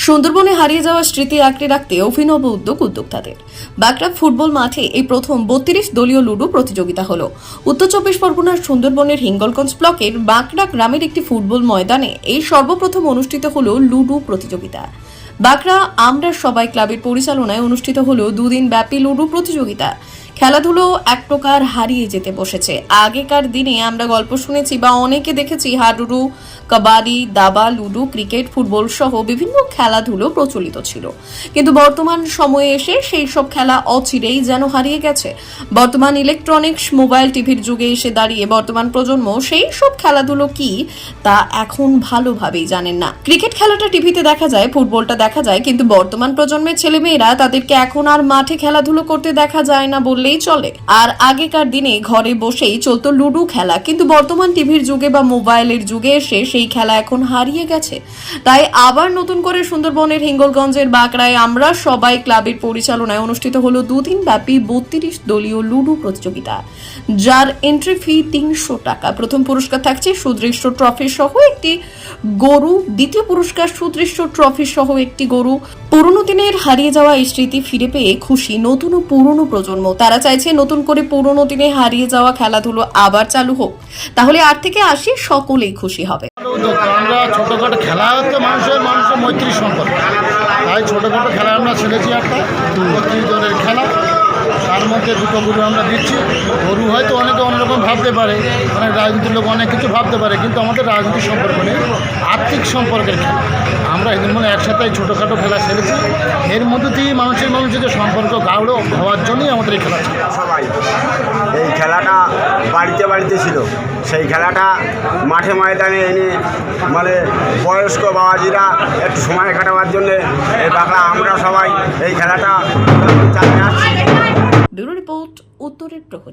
সুন্দরবনে হারিয়ে যাওয়া স্মৃতি আঁকড়ে রাখতে অভিনব উদ্যোগ উদ্যোক্তাদের। বাঁকড়া ফুটবল মাঠে এই প্রথম 32 দলীয় লুডো প্রতিযোগিতা হলো। উত্তর চব্বিশ পরগনার সুন্দরবনের হিঙ্গলগঞ্জ ব্লকের বাঁকড়া গ্রামের একটি ফুটবল ময়দানে এই সর্বপ্রথম অনুষ্ঠিত হলো লুডো প্রতিযোগিতা। বাঁকড়া আমরা সবাই ক্লাবের পরিচালনায় অনুষ্ঠিত হলো দুদিন ব্যাপী লুডো প্রতিযোগিতা। খেলাধুলো এক প্রকার হারিয়ে যেতে বসেছে। আগেকার দিনে আমরা গল্প শুনেছি বা অনেকে দেখেছি হাডুডু, কাবাডি, দাবা, লুডো, ক্রিকেট, ফুটবল সহ বিভিন্ন খেলাধুলো প্রচলিত ছিল, কিন্তু বর্তমান সময়ে এসে সেই সব খেলা অচিরেই যেন হারিয়ে গেছে। বর্তমান ইলেকট্রনিক্স মোবাইল টিভির যুগে এসে দাঁড়িয়ে বর্তমান প্রজন্ম সেই সব খেলাধুলো কি তা এখন ভালোভাবেই জানেন না। ক্রিকেট খেলাটা টিভিতে দেখা যায়, ফুটবলটা দেখা যায়, কিন্তু বর্তমান প্রজন্মের ছেলেমেয়েরা তাদেরকে এখন আর মাঠে খেলাধুলো করতে দেখা যায় না বললেই চলে। আর আগেকার দিনে ঘরে বসেই চলতো লুডো খেলা, কিন্তু বর্তমান টিভির যুগে বা মোবাইলের যুগে এসে সেই খেলা এখন হারিয়ে গেছে। তাই আবার নতুন করে সুন্দরবনের হিঙ্গলগঞ্জের বাঁকড়ায় আমরা সবাই ক্লাবের পরিচালনায় অনুষ্ঠিত হলো দুদিন ব্যাপী 32 দলীয় লুডো প্রতিযোগিতা, যার এন্ট্রি ফি 300 টাকা। প্রথম পুরস্কার থাকছে সুদৃশ্য ট্রফি সহ একটি গরু, দ্বিতীয় পুরস্কার সুদৃশ্য ট্রফি সহ একটি গরু। পুরনো দিনের হারিয়ে যাওয়া এই স্মৃতি ফিরে পেয়ে খুশি নতুন ও পুরনো প্রজন্ম। তারা চাইছে নতুন করে পুরনো দিনে হারিয়ে যাওয়া খেলাধুলো আবার চালু হোক, তাহলে 8 থেকে 80 সকলেই খুশি হবে। আমরা ছোটোখাটো খেলা হচ্ছে মানুষের মৈত্রী সম্পর্ক, তাই ছোটোখাটো খেলা আমরা ছেড়েছি একটা 32 জনের খেলা। তার মধ্যে দুটো গরু আমরা দিচ্ছি। গরু হয়তো অনেকে অন্যরকম ভাবতে পারে, অনেক রাজনীতির লোক অনেক কিছু ভাবতে পারে, কিন্তু আমাদের রাজনীতির সম্পর্ক নেই, আর্থিক সম্পর্কের খেলা। আমরা এদের মনে একসাথে ছোটোখাটো খেলা ছেড়েছি। এর মধ্যে দিয়ে মানুষের যে সম্পর্ক গাঢ় হওয়ার জন্যই আমাদের এই খেলা ছিল। সবাই এই খেলাটা বাড়িতে বাড়িতে ছিল, সেই খেলাটা মাঠে ময়দানে এনে মানে বয়স্ক বাবাজিরা একটু সময় কাটাবার জন্যে এই বাংলা আমরা সবাই এই খেলাটা চালিয়ে আসছি। ব্যুরো রিপোর্ট, উত্তরের প্রহরী।